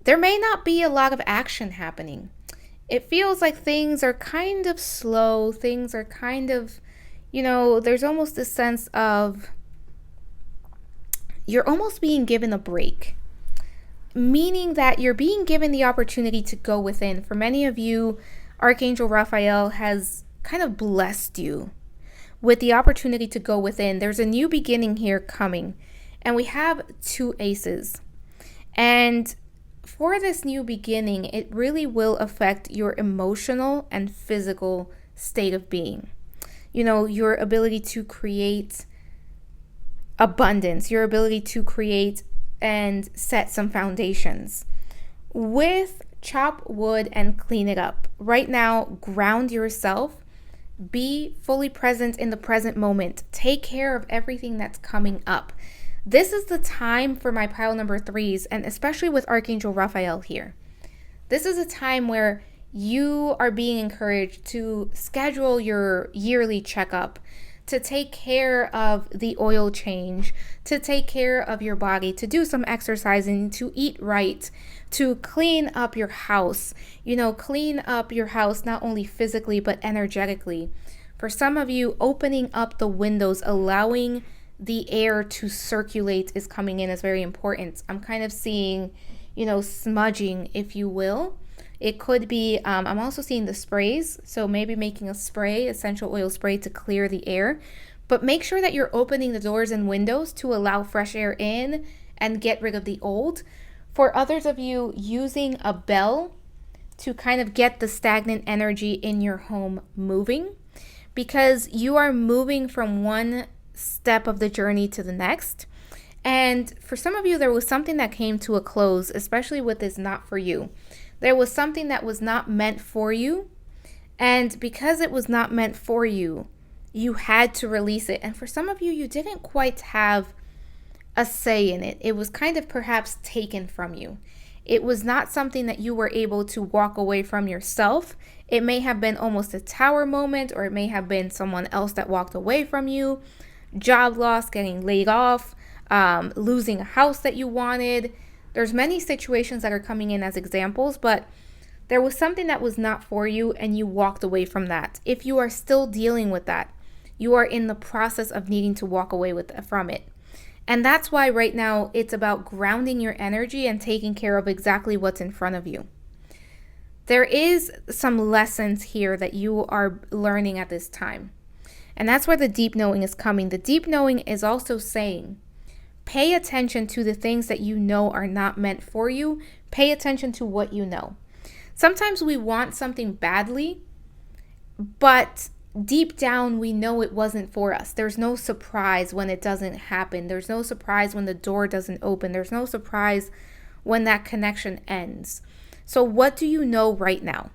there may not be a lot of action happening. It feels like things are kind of slow. Things are kind of, there's almost a sense of you're almost being given a break. Meaning that you're being given the opportunity to go within. For many of you, Archangel Raphael has kind of blessed you with the opportunity to go within. There's a new beginning here coming, and we have 2 aces. And for this new beginning, it really will affect your emotional and physical state of being. Your ability to create abundance, your ability to create and set some foundations. With chop wood and clean it up. Right now, ground yourself. Be fully present in the present moment. Take care of everything that's coming up. This is the time for my pile number 3s, and especially with Archangel Raphael here. This is a time where you are being encouraged to schedule your yearly checkup, to take care of the oil change, to take care of your body, to do some exercising, to eat right, to clean up your house. Clean up your house not only physically but energetically. For some of you, opening up the windows, allowing the air to circulate is coming in is very important. I'm kind of seeing, smudging, if you will. It could be, I'm also seeing the sprays. So maybe making a spray, essential oil spray to clear the air. But make sure that you're opening the doors and windows to allow fresh air in and get rid of the old. For others of you, using a bell to kind of get the stagnant energy in your home moving, because you are moving from one step of the journey to the next. And for some of you, there was something that came to a close, especially with this not for you. There was something that was not meant for you. And because it was not meant for you, you had to release it. And for some of you, you didn't quite have a say in it. It was kind of perhaps taken from you. It was not something that you were able to walk away from yourself. It may have been almost a tower moment, or it may have been someone else that walked away from you. Job loss, getting laid off, losing a house that you wanted. There's many situations that are coming in as examples, but there was something that was not for you and you walked away from that. If you are still dealing with that, you are in the process of needing to walk away from it. And that's why right now it's about grounding your energy and taking care of exactly what's in front of you. There is some lessons here that you are learning at this time. And that's where the deep knowing is coming. The deep knowing is also saying, pay attention to the things that you know are not meant for you. Pay attention to what you know. Sometimes we want something badly, but deep down we know it wasn't for us. There's no surprise when it doesn't happen. There's no surprise when the door doesn't open. There's no surprise when that connection ends. So what do you know right now?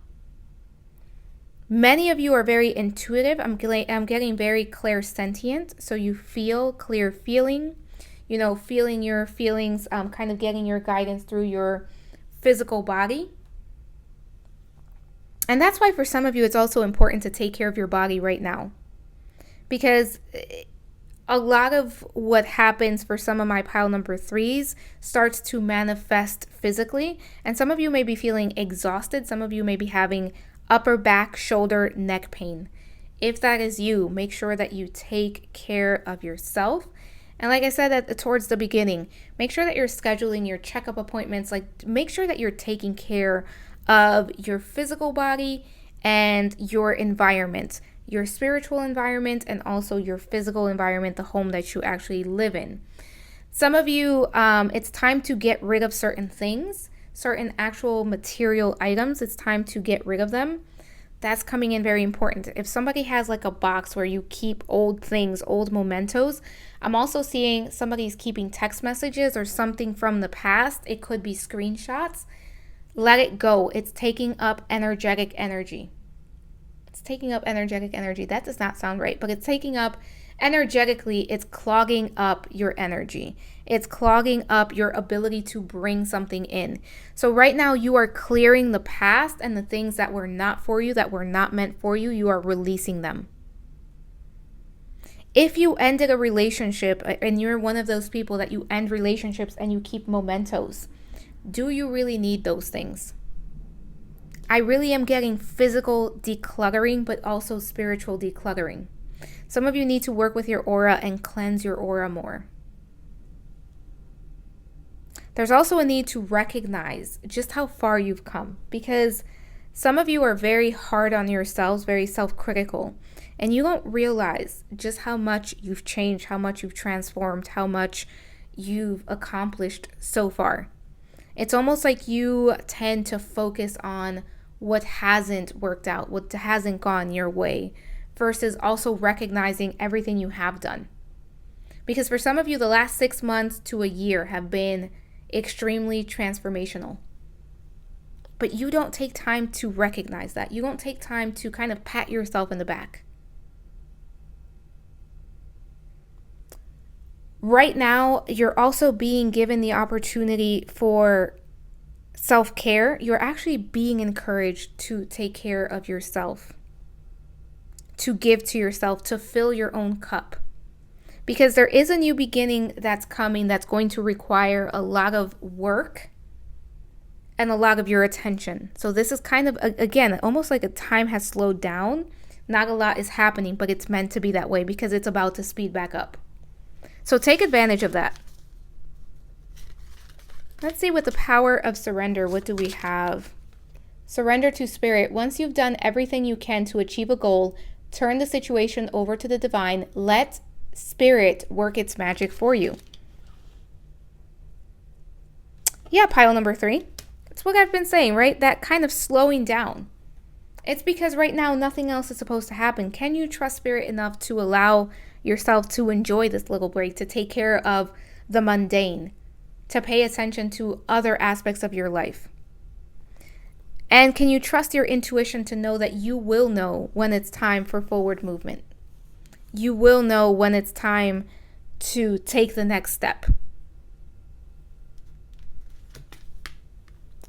Many of you are very intuitive. I'm getting very clairsentient. So you feel clear feeling, feeling your feelings, kind of getting your guidance through your physical body. And that's why for some of you, it's also important to take care of your body right now. Because a lot of what happens for some of my pile number 3s starts to manifest physically. And some of you may be feeling exhausted. Some of you may be having upper back, shoulder, neck pain. If that is you, make sure that you take care of yourself. And like I said towards the beginning, make sure that you're scheduling your checkup appointments. Like, make sure that you're taking care of your physical body and your environment, your spiritual environment, and also your physical environment, the home that you actually live in. Some of you, it's time to get rid of certain things, certain actual material items. It's time to get rid of them. That's coming in very important. If somebody has like a box where you keep old things, old mementos, I'm also seeing somebody's keeping text messages or something from the past. It could be screenshots. Let it go. It's taking up energetic energy. It's taking up energetic energy. That does not sound right, but it's taking up energetically. It's clogging up your energy. It's clogging up your ability to bring something in. So right now you are clearing the past and the things that were not for you, that were not meant for you. You are releasing them. If you ended a relationship and you're one of those people that you end relationships and you keep mementos, do you really need those things? I really am getting physical decluttering, but also spiritual decluttering. Some of you need to work with your aura and cleanse your aura more. There's also a need to recognize just how far you've come, because some of you are very hard on yourselves, very self-critical, and you don't realize just how much you've changed, how much you've transformed, how much you've accomplished so far. It's almost like you tend to focus on what hasn't worked out, what hasn't gone your way, versus also recognizing everything you have done. Because for some of you, the last 6 months to a year have been extremely transformational. But you don't take time to recognize that. You don't take time to kind of pat yourself in the back. Right now, you're also being given the opportunity for self-care. You're actually being encouraged to take care of yourself, to give to yourself, to fill your own cup. Because there is a new beginning that's coming that's going to require a lot of work and a lot of your attention. So this is kind of, again, almost like a time has slowed down. Not a lot is happening, but it's meant to be that way because it's about to speed back up. So take advantage of that. Let's see, with the power of surrender, what do we have? Surrender to spirit. Once you've done everything you can to achieve a goal, turn the situation over to the divine. Let spirit work its magic for you. Yeah, pile number 3. It's what I've been saying, right? That kind of slowing down. It's because right now nothing else is supposed to happen. Can you trust spirit enough to allow yourself to enjoy this little break, to take care of the mundane, to pay attention to other aspects of your life? And can you trust your intuition to know that you will know when it's time for forward movement? You will know when it's time to take the next step.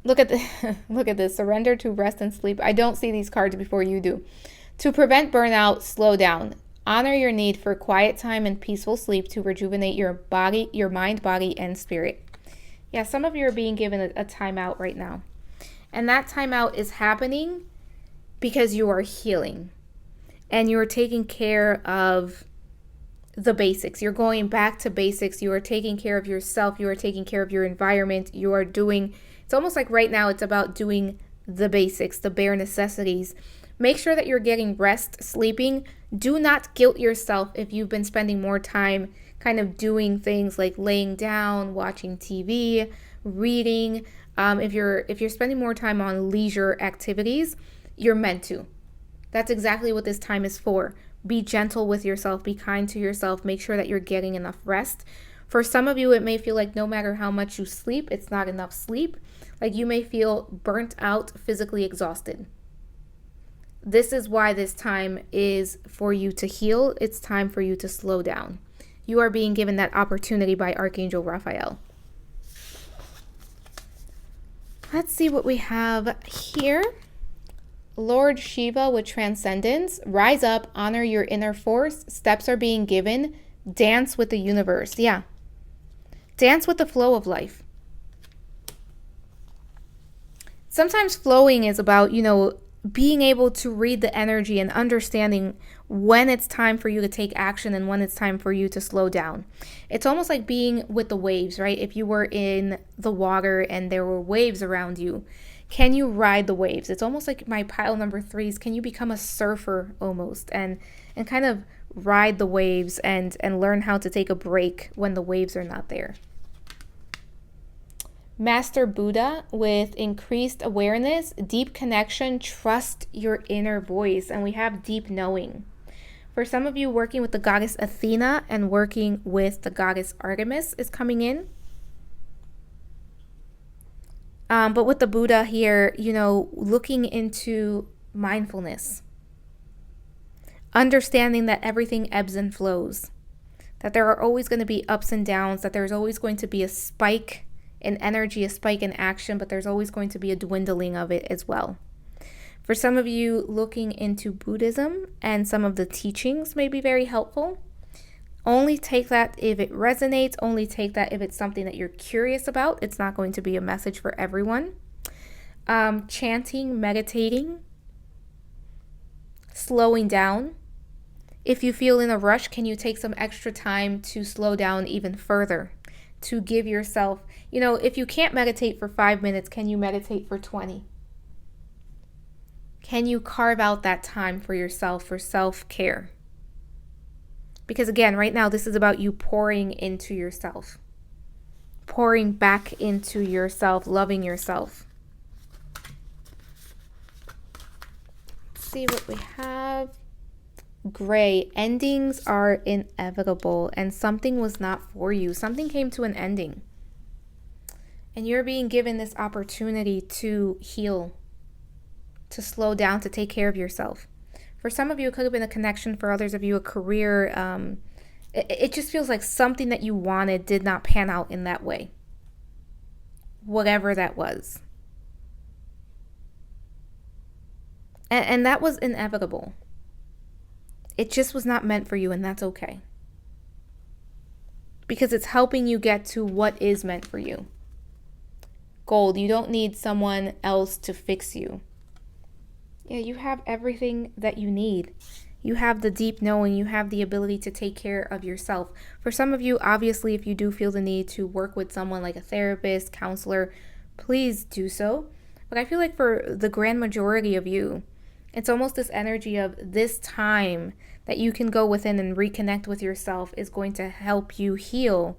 Look at the, look at this. Surrender to rest and sleep. I don't see these cards before you do. To prevent burnout, slow down. Honor your need for quiet time and peaceful sleep to rejuvenate your body, your mind, body, and spirit. Yeah, some of you are being given a timeout right now. And that timeout is happening because you are healing. And you are taking care of the basics. You're going back to basics. You are taking care of yourself. You are taking care of your environment. You are doing, it's almost like right now it's about doing the basics, the bare necessities. Make sure that you're getting rest, sleeping. Do not guilt yourself if you've been spending more time kind of doing things like laying down, watching TV, reading. If you're spending more time on leisure activities, you're meant to. That's exactly what this time is for. Be gentle with yourself. Be kind to yourself. Make sure that you're getting enough rest. For some of you, it may feel like no matter how much you sleep, it's not enough sleep. Like you may feel burnt out, physically exhausted. This is why this time is for you to heal. It's time for you to slow down. You are being given that opportunity by Archangel Raphael. Let's see what we have here. Lord Shiva with transcendence. Rise up, honor your inner force. Steps are being given. Dance with the universe. Yeah. Dance with the flow of life. Sometimes flowing is about, being able to read the energy and understanding when it's time for you to take action and when it's time for you to slow down. It's almost like being with the waves, right? If you were in the water and there were waves around you, can you ride the waves? It's almost like my pile number 3s. Can you become a surfer almost and kind of ride the waves and learn how to take a break when the waves are not there? Master Buddha with increased awareness, deep connection, trust your inner voice. And we have deep knowing. For some of you, working with the goddess Athena and working with the goddess Artemis is coming in. But with the Buddha here, looking into mindfulness. Understanding that everything ebbs and flows. That there are always going to be ups and downs. That there's always going to be a spike in energy, a spike in action, but there's always going to be a dwindling of it as well. For some of you, looking into Buddhism and some of the teachings may be very helpful. Only take that if it resonates. Only take that if it's something that you're curious about. It's not going to be a message for everyone. Chanting, meditating, slowing down. If you feel in a rush, can you take some extra time to slow down even further? To give yourself, if you can't meditate for 5 minutes, can you meditate for 20? Can you carve out that time for yourself, for self-care? Because again, right now, this is about you pouring into yourself. Pouring back into yourself, loving yourself. Let's see what we have. Gray, endings are inevitable and something was not for you. Something came to an ending. And you're being given this opportunity to heal, to slow down, to take care of yourself. For some of you, it could have been a connection. For others of you, a career. It just feels like something that you wanted did not pan out in that way. Whatever that was. And that was inevitable. It just was not meant for you, and that's okay. Because it's helping you get to what is meant for you. Gold, you don't need someone else to fix you. Yeah, you have everything that you need. You have the deep knowing. You have the ability to take care of yourself. For some of you, obviously, if you do feel the need to work with someone like a therapist, counselor, please do so. But I feel like for the grand majority of you, it's almost this energy of this time that you can go within and reconnect with yourself is going to help you heal,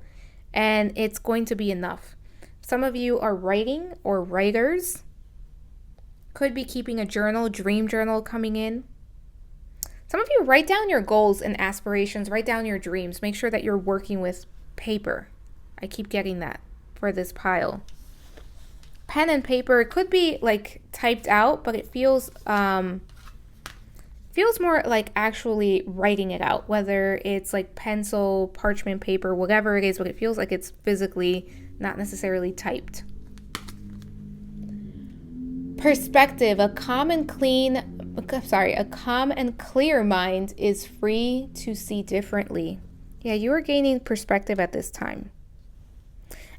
and it's going to be enough. Some of you are writing or writers. Could be keeping a journal, dream journal coming in. Some of you write down your goals and aspirations, write down your dreams. Make sure that you're working with paper. I keep getting that for this pile. Pen and paper, it could be like typed out, but it feels more like actually writing it out, whether it's like pencil, parchment paper, whatever it is, but it feels like it's physically not necessarily typed. Perspective, a calm and clear mind is free to see differently. Yeah, you are gaining perspective at this time.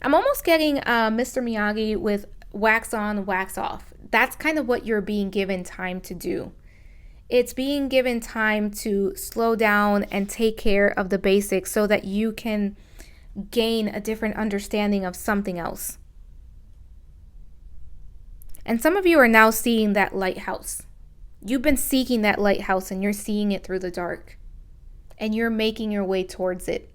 I'm almost getting Mr. Miyagi with wax on, wax off. That's kind of what you're being given time to do. It's being given time to slow down and take care of the basics so that you can gain a different understanding of something else. And some of you are now seeing that lighthouse. You've been seeking that lighthouse and you're seeing it through the dark. And you're making your way towards it.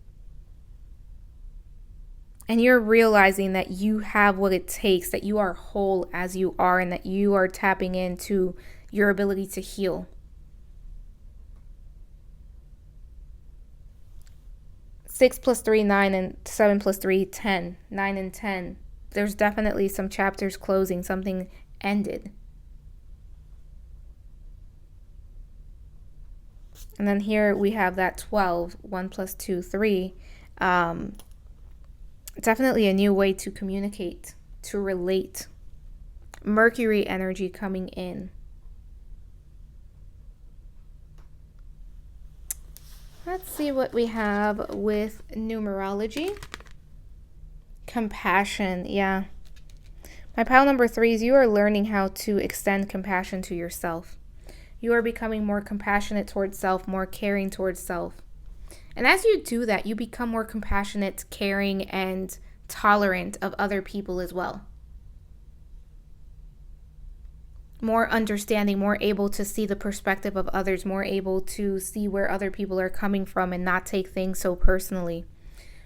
And you're realizing that you have what it takes, that you are whole as you are, and that you are tapping into your ability to heal. 6 plus 3, 9, and 7 plus 3, 10. 9 and 10. There's definitely some chapters closing, something ended. And then here we have that 12, 1 plus 2, 3. Definitely a new way to communicate, to relate. Mercury energy coming in. Let's see what we have with numerology. Compassion, yeah. My pile number 3 is you are learning how to extend compassion to yourself. You are becoming more compassionate towards self, more caring towards self. And as you do that, you become more compassionate, caring, and tolerant of other people as well. More understanding, more able to see the perspective of others, more able to see where other people are coming from and not take things so personally.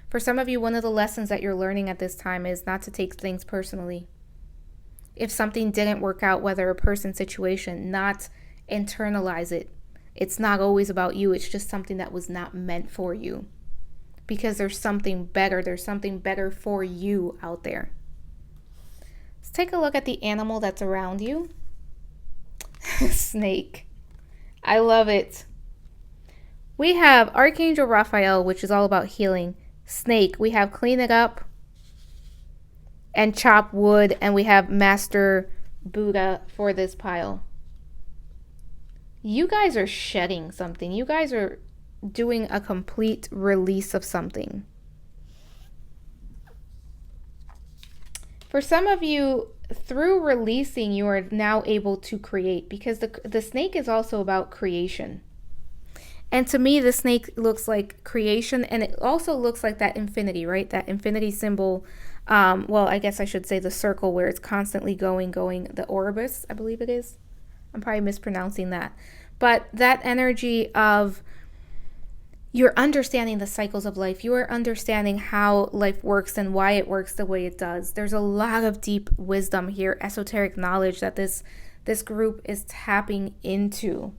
For some of you, one of the lessons that you're learning at this time is not to take things personally. If something didn't work out, whether a person, situation, not internalize it. It's not always about you. It's just something that was not meant for you. Because there's something better. There's something better for you out there. Let's take a look at the animal that's around you. Snake. I love it. We have Archangel Raphael, which is all about healing. Snake. We have clean it up and chop wood. And we have Master Buddha for this pile. You guys are shedding something. You guys are doing a complete release of something. For some of you, through releasing, you are now able to create, because the snake is also about creation. And to me, the snake looks like creation, and it also looks like that infinity, right? That infinity symbol. Well, I guess I should say the circle where it's constantly going, the Orbis, I believe it is. I'm probably mispronouncing that. But that energy of you're understanding the cycles of life. You are understanding how life works and why it works the way it does. There's a lot of deep wisdom here, esoteric knowledge that this group is tapping into.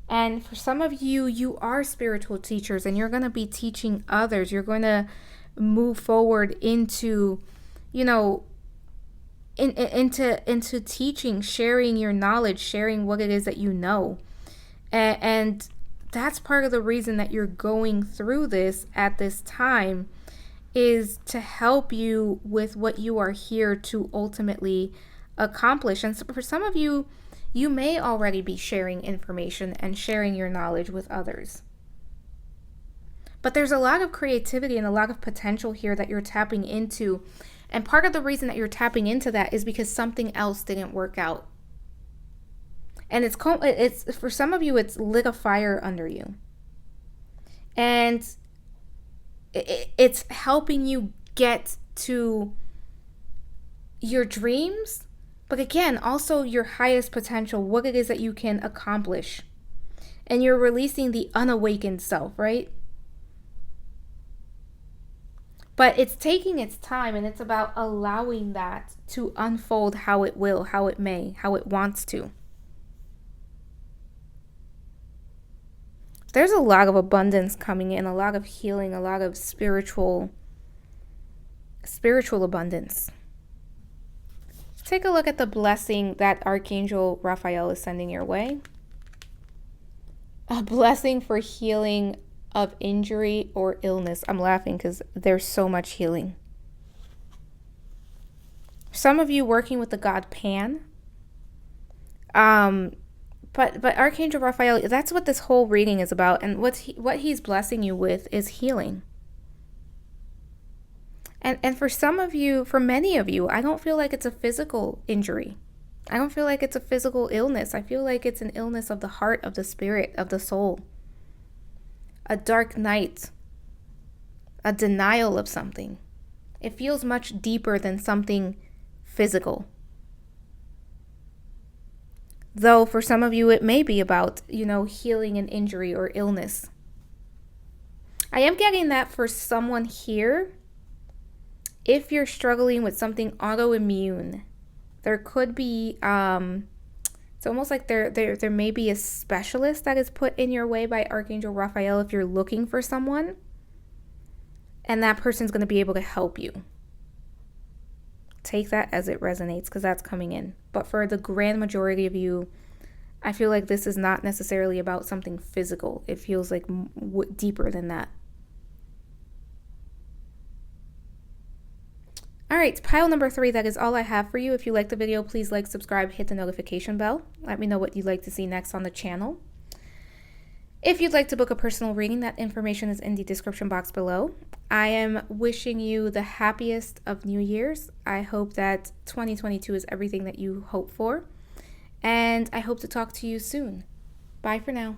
And for some of you, you are spiritual teachers and you're going to be teaching others. You're going to move forward into, into teaching, sharing your knowledge, sharing what it is that you know. And that's part of the reason that you're going through this at this time, is to help you with what you are here to ultimately accomplish. And so for some of you, you may already be sharing information and sharing your knowledge with others. But there's a lot of creativity and a lot of potential here that you're tapping into. And part of the reason that you're tapping into that is because something else didn't work out. And it's for some of you, it's lit a fire under you. And it's helping you get to your dreams, but again, also your highest potential, what it is that you can accomplish. And you're releasing the unawakened self, right? But it's taking its time, and it's about allowing that to unfold how it will, how it may, how it wants to. There's a lot of abundance coming in, a lot of healing, a lot of spiritual abundance. Take a look at the blessing that Archangel Raphael is sending your way. A blessing for healing of injury or illness. I'm laughing because there's so much healing. Some of you working with the god Pan. Um, but Archangel Raphael, that's what this whole reading is about, and what he's blessing you with is healing. And for some of you, for many of you, I don't feel like it's a physical injury. I don't feel like it's a physical illness. I feel like it's an illness of the heart, of the spirit, of the soul. A dark night, a denial of something. It feels much deeper than something physical. Though for some of you, it may be about, healing an injury or illness. I am getting that for someone here. If you're struggling with something autoimmune, there could be, it's almost like there may be a specialist that is put in your way by Archangel Raphael if you're looking for someone. And that person's going to be able to help you. Take that as it resonates, because that's coming in. But for the grand majority of you, I feel like this is not necessarily about something physical. It feels like deeper than that. All right, pile number 3, that is all I have for you. If you like the video, please like, subscribe, hit the notification bell. Let me know what you'd like to see next on the channel. If you'd like to book a personal reading, that information is in the description box below. I am wishing you the happiest of New Year's. I hope that 2022 is everything that you hope for. And I hope to talk to you soon. Bye for now.